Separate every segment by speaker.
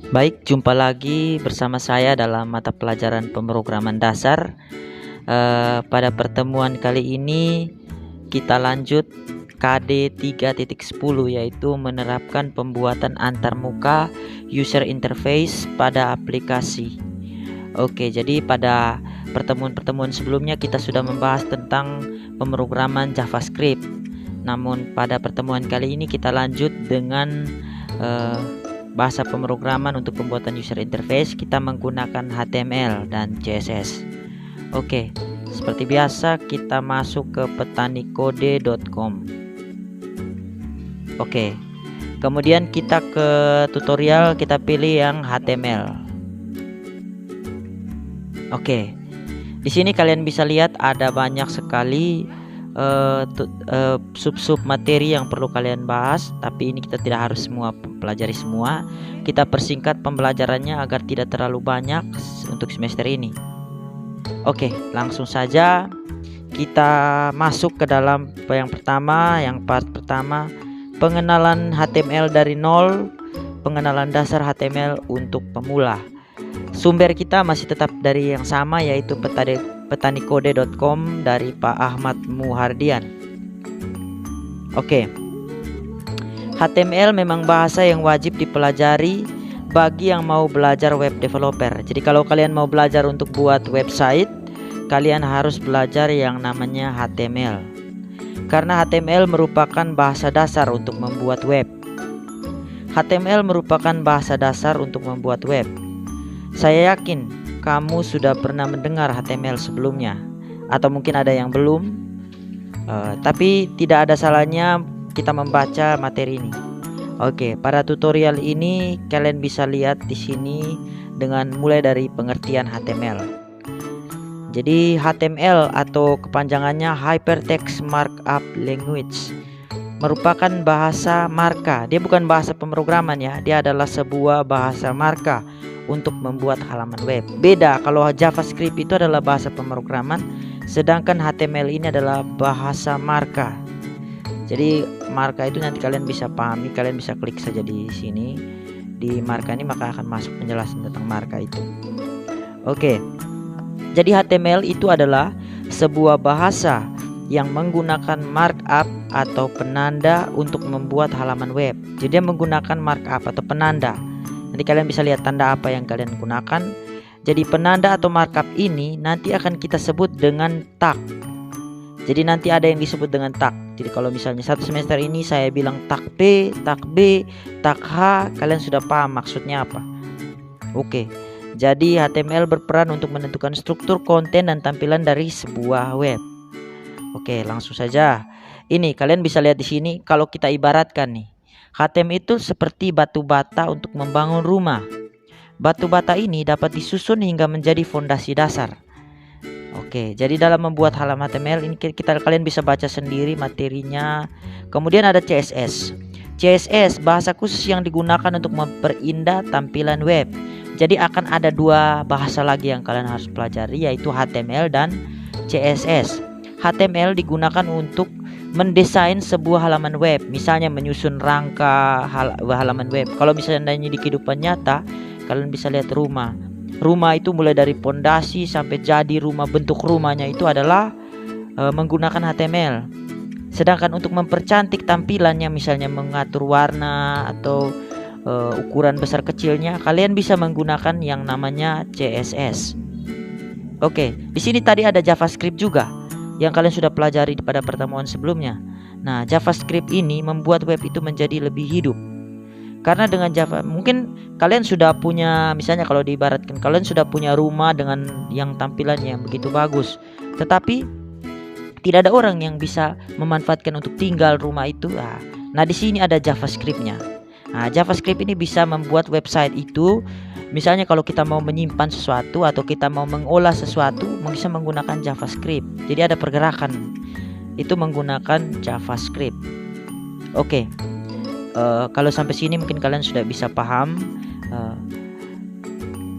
Speaker 1: Baik, jumpa lagi bersama saya dalam mata pelajaran pemrograman dasar. Pada pertemuan kali ini kita lanjut KD 3.10, yaitu menerapkan pembuatan antarmuka user interface pada aplikasi. Oke, jadi pada pertemuan-pertemuan sebelumnya kita sudah membahas tentang pemrograman JavaScript. Namun pada pertemuan kali ini kita lanjut dengan bahasa pemrograman untuk pembuatan user interface. Kita menggunakan HTML dan CSS. Oke, seperti biasa kita masuk ke petanikode.com. Oke, kemudian kita ke tutorial, kita pilih yang HTML. Oke, di sini kalian bisa lihat ada banyak sekali sub-sub materi yang perlu kalian bahas, tapi ini kita tidak harus semua pelajari semua. Kita persingkat pembelajarannya agar tidak terlalu banyak untuk semester ini. Oke, langsung saja kita masuk ke dalam yang pertama, yang part pertama, pengenalan HTML dari nol, pengenalan dasar HTML untuk pemula. Sumber kita masih tetap dari yang sama, yaitu petanikode.com dari Pak Ahmad Muhardian. Oke, HTML memang bahasa yang wajib dipelajari bagi yang mau belajar web developer. Jadi kalau kalian mau belajar untuk buat website, kalian harus belajar yang namanya HTML. Karena HTML merupakan bahasa dasar untuk membuat web. HTML merupakan bahasa dasar untuk membuat web. Saya yakin kamu sudah pernah mendengar HTML sebelumnya, atau mungkin ada yang belum. Tapi tidak ada salahnya kita membaca materi ini. Oke, pada tutorial ini kalian bisa lihat di sini dengan mulai dari pengertian HTML. Jadi HTML atau kepanjangannya Hypertext Markup Language merupakan bahasa marka. Dia bukan bahasa pemrograman ya, dia adalah sebuah bahasa marka untuk membuat halaman web. Beda kalau JavaScript itu adalah bahasa pemrograman, sedangkan HTML ini adalah bahasa marka. Jadi marka itu nanti kalian bisa pahami, kalian bisa klik saja di sini di marka ini, maka akan masuk penjelasan tentang marka itu. Oke. Jadi HTML itu adalah sebuah bahasa yang menggunakan markup atau penanda untuk membuat halaman web. Jadi dia menggunakan markup atau penanda. Nanti kalian bisa lihat tanda apa yang kalian gunakan. Jadi penanda atau markup ini nanti akan kita sebut dengan tag. Jadi nanti ada yang disebut dengan tag. Jadi kalau misalnya satu semester ini saya bilang tag P, tag B, tag H, kalian sudah paham maksudnya apa. Oke. Jadi HTML berperan untuk menentukan struktur, konten, dan tampilan dari sebuah web. Oke, langsung saja. Ini kalian bisa lihat di sini, kalau kita ibaratkan nih, HTML itu seperti batu bata untuk membangun rumah. Batu bata ini dapat disusun hingga menjadi fondasi dasar. Oke, jadi dalam membuat halaman HTML ini kalian bisa baca sendiri materinya. Kemudian ada CSS. CSS bahasa khusus yang digunakan untuk memperindah tampilan web. Jadi akan ada dua bahasa lagi yang kalian harus pelajari, yaitu HTML dan CSS. HTML digunakan untuk mendesain sebuah halaman web, misalnya menyusun rangka halaman web. Kalau misalnya di kehidupan nyata, kalian bisa lihat rumah. Rumah itu mulai dari pondasi sampai jadi rumah, bentuk rumahnya itu adalah menggunakan HTML. Sedangkan untuk mempercantik tampilannya, misalnya mengatur warna atau ukuran besar kecilnya, kalian bisa menggunakan yang namanya CSS. Oke, di sini tadi ada JavaScript juga yang kalian sudah pelajari pada pertemuan sebelumnya. Nah, JavaScript ini membuat web itu menjadi lebih hidup. Karena dengan Java, mungkin kalian sudah punya, misalnya kalau diibaratkan kalian sudah punya rumah dengan yang tampilannya yang begitu bagus, tetapi tidak ada orang yang bisa memanfaatkan untuk tinggal rumah itu. Nah, di sini ada JavaScript-nya. Nah, JavaScript ini bisa membuat website itu, misalnya kalau kita mau menyimpan sesuatu atau kita mau mengolah sesuatu, bisa menggunakan JavaScript. Jadi ada pergerakan itu menggunakan JavaScript. Oke, kalau sampai sini mungkin kalian sudah bisa paham.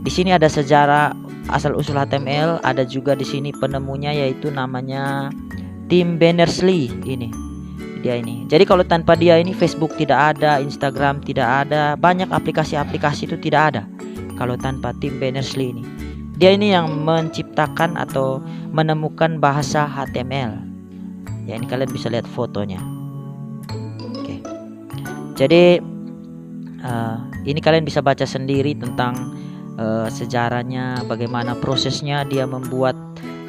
Speaker 1: Di sini ada sejarah asal usul HTML, ada juga di sini penemunya, yaitu namanya Tim Berners-Lee ini. dia ini. Jadi kalau tanpa dia ini Facebook tidak ada, Instagram tidak ada, banyak aplikasi-aplikasi itu tidak ada kalau tanpa Tim Berners-Lee ini. Dia ini yang menciptakan atau menemukan bahasa HTML. Ya, ini kalian bisa lihat fotonya. Oke. Jadi ini kalian bisa baca sendiri tentang sejarahnya, bagaimana prosesnya dia membuat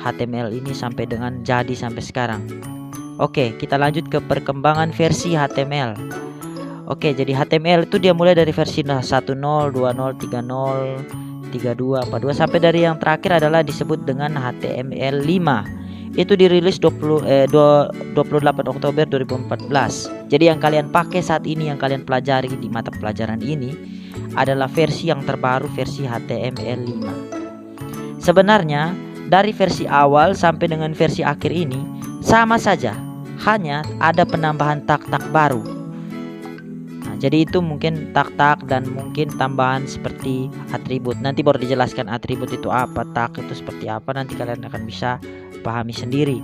Speaker 1: HTML ini sampai dengan jadi sampai sekarang. Oke, kita lanjut ke perkembangan versi HTML. Oke, jadi HTML itu dia mulai dari versi 10, 20, 30, 32, 42 sampai dari yang terakhir adalah disebut dengan HTML5. Itu dirilis 28 Oktober 2014. Jadi yang kalian pakai saat ini, yang kalian pelajari di mata pelajaran ini adalah versi yang terbaru, versi HTML5. Sebenarnya dari versi awal sampai dengan versi akhir ini sama saja, hanya ada penambahan tag-tag baru. Nah, jadi itu mungkin tag-tag dan mungkin tambahan seperti atribut. Nanti baru dijelaskan atribut itu apa, tag itu seperti apa, nanti kalian akan bisa pahami sendiri.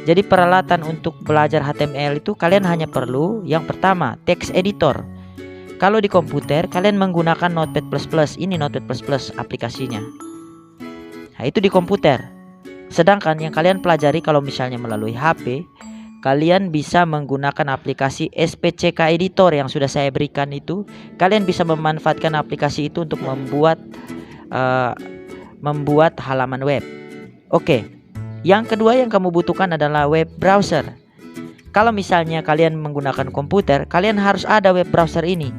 Speaker 1: Jadi peralatan untuk belajar HTML itu kalian hanya perlu yang pertama text editor. Kalau di komputer kalian menggunakan Notepad++, ini Notepad++ aplikasinya. Nah, itu di komputer. Sedangkan yang kalian pelajari kalau misalnya melalui HP, kalian bisa menggunakan aplikasi SPCK Editor yang sudah saya berikan itu. Kalian bisa memanfaatkan aplikasi itu untuk membuat halaman web. Oke. Yang kedua yang kamu butuhkan adalah web browser. Kalau misalnya kalian menggunakan komputer, kalian harus ada web browser ini.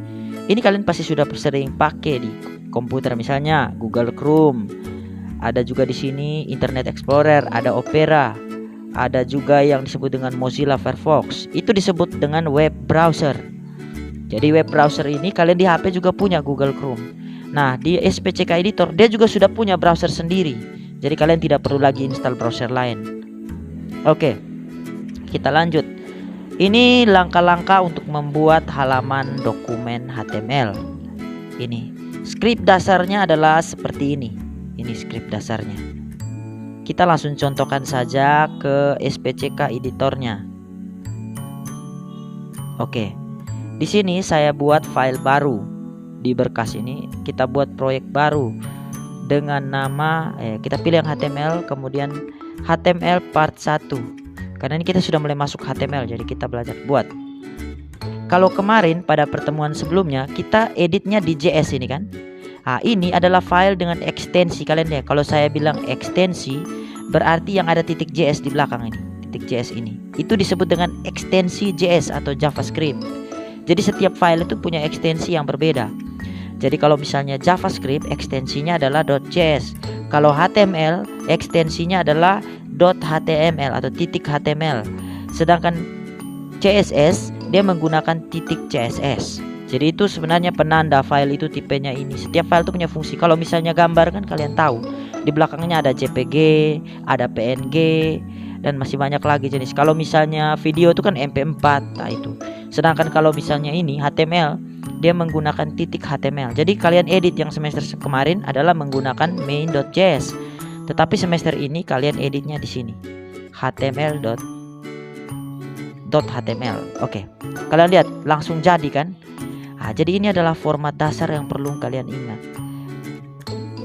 Speaker 1: Ini kalian pasti sudah sering pakai di komputer, misalnya Google Chrome. Ada juga di sini Internet Explorer, ada Opera, ada juga yang disebut dengan Mozilla Firefox. Itu disebut dengan web browser. Jadi web browser ini kalian di HP juga punya Google Chrome. Nah, di SPCK Editor dia juga sudah punya browser sendiri. Jadi kalian tidak perlu lagi install browser lain. Oke, kita lanjut. Ini langkah-langkah untuk membuat halaman dokumen HTML. Ini skrip dasarnya adalah seperti ini. Ini skrip dasarnya. Kita langsung contohkan saja ke SPCK editornya. Oke. Di sini saya buat file baru. Di berkas ini kita buat proyek baru dengan nama kita pilih yang HTML, kemudian HTML part 1. Karena ini kita sudah mulai masuk HTML, jadi kita belajar buat. Kalau kemarin pada pertemuan sebelumnya kita editnya di JS ini kan. Nah, ini adalah file dengan ekstensi kalian ya. Kalau saya bilang ekstensi, berarti yang ada titik JS di belakang ini, titik JS ini. Itu disebut dengan ekstensi JS atau JavaScript. Jadi setiap file itu punya ekstensi yang berbeda. Jadi kalau misalnya JavaScript ekstensinya adalah .js. Kalau HTML ekstensinya adalah .html atau titik HTML. Sedangkan CSS dia menggunakan titik CSS. Jadi itu sebenarnya penanda file itu tipenya ini. Setiap file itu punya fungsi. Kalau misalnya gambar kan kalian tahu di belakangnya ada JPG, ada PNG, dan masih banyak lagi jenis. Kalau misalnya video itu kan MP4, nah itu. Sedangkan kalau misalnya ini HTML, dia menggunakan titik HTML. Jadi kalian edit yang semester kemarin adalah menggunakan main.js. Tetapi semester ini kalian editnya di sini HTML.html. Oke. Kalian lihat langsung jadi kan? Nah, jadi ini adalah format dasar yang perlu kalian ingat.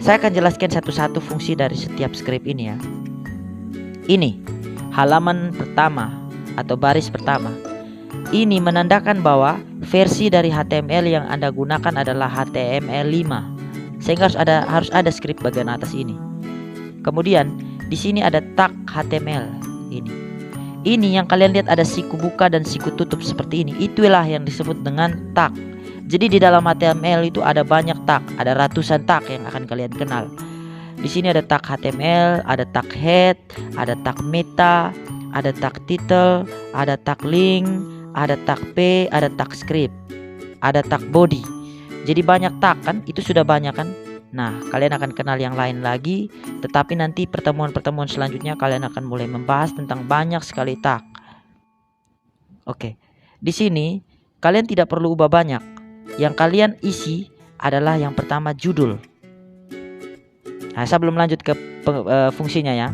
Speaker 1: Saya akan jelaskan satu-satu fungsi dari setiap script ini ya. Ini halaman pertama atau baris pertama. Ini menandakan bahwa versi dari HTML yang Anda gunakan adalah HTML5. Sehingga harus ada script bagian atas ini. Kemudian di sini ada tag HTML ini. Ini yang kalian lihat ada siku buka dan siku tutup seperti ini. Itulah yang disebut dengan tag. Jadi di dalam HTML itu ada banyak tag, ada ratusan tag yang akan kalian kenal. Di sini ada tag HTML, ada tag head, ada tag meta, ada tag title, ada tag link, ada tag p, ada tag script, ada tag body. Jadi banyak tag kan? Itu sudah banyak kan? Nah, kalian akan kenal yang lain lagi. Tetapi nanti pertemuan-pertemuan selanjutnya kalian akan mulai membahas tentang banyak sekali tag. Oke. Di sini kalian tidak perlu ubah banyak. Yang kalian isi adalah yang pertama judul. Nah, saya belum lanjut ke fungsinya ya.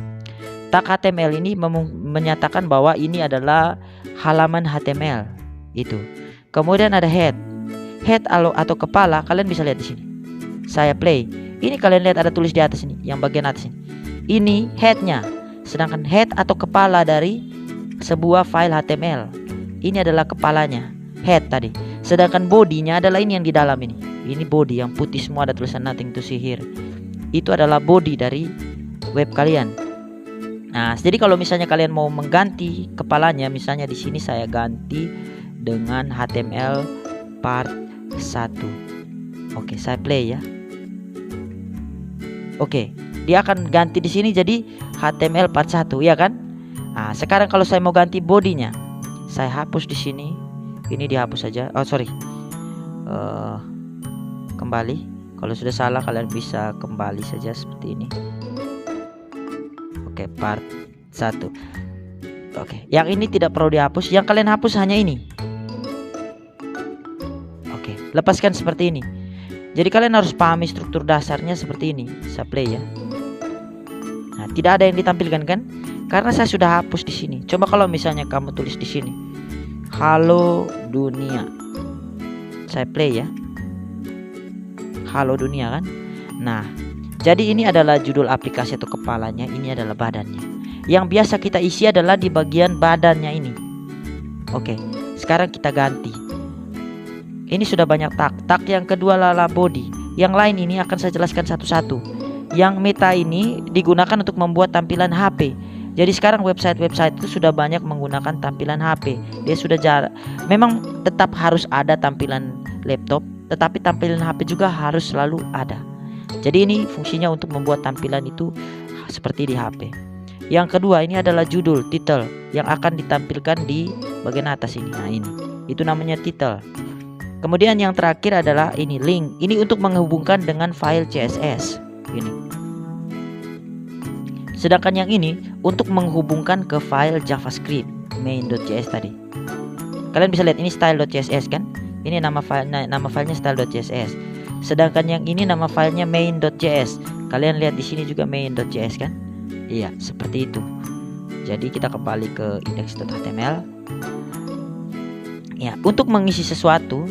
Speaker 1: Tag HTML ini menyatakan bahwa ini adalah halaman HTML itu. Kemudian ada head atau kepala, kalian bisa lihat di sini. Saya play. Ini kalian lihat ada tulis di atas ini, yang bagian atas ini. Ini headnya. Sedangkan head atau kepala dari sebuah file HTML, ini adalah kepalanya, head tadi. Sedangkan bodinya adalah ini yang di dalam ini. Ini body yang putih semua ada tulisan nothing to see here. Itu adalah body dari web kalian. Nah, jadi kalau misalnya kalian mau mengganti kepalanya, misalnya di sini saya ganti dengan HTML part 1. Oke, saya play ya. Oke, dia akan ganti di sini jadi HTML part 1, ya kan? Nah, sekarang kalau saya mau ganti bodinya, saya hapus di sini. Ini dihapus saja. Oh, sorry. Kembali. Kalau sudah salah kalian bisa kembali saja seperti ini. Oke, part 1. Oke, yang ini tidak perlu dihapus. Yang kalian hapus hanya ini. Oke, lepaskan seperti ini. Jadi kalian harus pahami struktur dasarnya seperti ini. Saya play ya. Nah, tidak ada yang ditampilkan kan? Karena saya sudah hapus di sini. Coba kalau misalnya kamu tulis di sini, halo dunia. Saya play ya. Halo dunia kan? Nah, jadi ini adalah judul aplikasi atau kepalanya, ini adalah badannya. Yang biasa kita isi adalah di bagian badannya ini. Oke, sekarang kita ganti. Ini sudah banyak tag. Tag yang kedua adalah body. Yang lain ini akan saya jelaskan satu-satu. Yang meta ini digunakan untuk membuat tampilan HP. Jadi sekarang website-website itu sudah banyak menggunakan tampilan HP. Dia sudah memang tetap harus ada tampilan laptop, tetapi tampilan HP juga harus selalu ada. Jadi ini fungsinya untuk membuat tampilan itu seperti di HP. Yang kedua ini adalah judul, title, yang akan ditampilkan di bagian atas ini. Nah, ini. Itu namanya title. Kemudian yang terakhir adalah ini link. Ini untuk menghubungkan dengan file CSS. Ini. Sedangkan yang ini untuk menghubungkan ke file JavaScript main.js tadi. Kalian bisa lihat ini style.css kan? Ini nama filenya style.css. Sedangkan yang ini nama filenya main.js. Kalian lihat di sini juga main.js kan? Iya, seperti itu. Jadi kita kembali ke index.html. Ya, untuk mengisi sesuatu,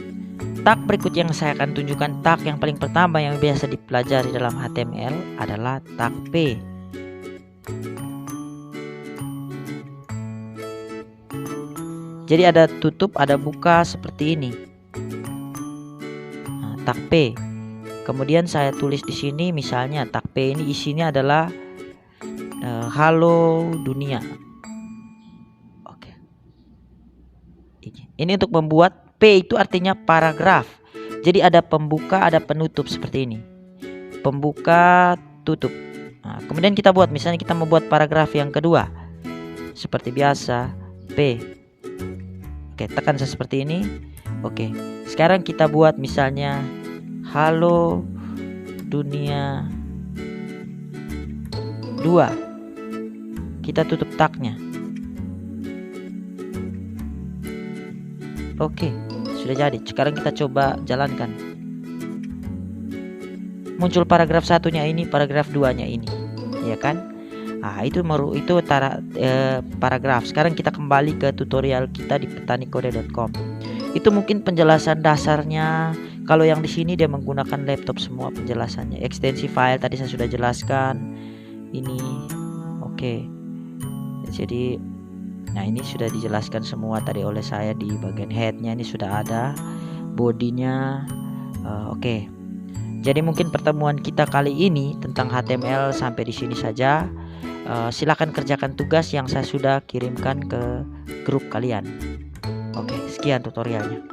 Speaker 1: tag berikut yang saya akan tunjukkan, tag yang paling pertama yang biasa dipelajari dalam HTML adalah tag P. Jadi ada tutup, ada buka seperti ini. Nah, tag P. Kemudian saya tulis di sini misalnya tag P ini isinya adalah halo dunia. Oke. Ini untuk membuat P itu artinya paragraf. Jadi ada pembuka, ada penutup seperti ini. Pembuka, tutup. Nah, kemudian kita buat misalnya kita membuat paragraf yang kedua. Seperti biasa, P. Oke, tekan seperti ini. Oke. Sekarang kita buat misalnya halo dunia 2. Kita tutup tagnya. Oke, sudah jadi. Sekarang kita coba jalankan. Muncul paragraf satunya ini, paragraf 2-nya ini. Ya kan? Ah, itu paragraf. Sekarang kita kembali ke tutorial kita di petanikode.com. Itu mungkin penjelasan dasarnya. Kalau yang di sini dia menggunakan laptop semua penjelasannya. Ekstensi file tadi saya sudah jelaskan. Ini oke. Jadi nah ini sudah dijelaskan semua tadi oleh saya di bagian headnya ini sudah ada, bodinya. Oke. Jadi mungkin pertemuan kita kali ini tentang HTML sampai di sini saja. Silakan kerjakan tugas yang saya sudah kirimkan ke grup kalian. Oke, sekian tutorialnya.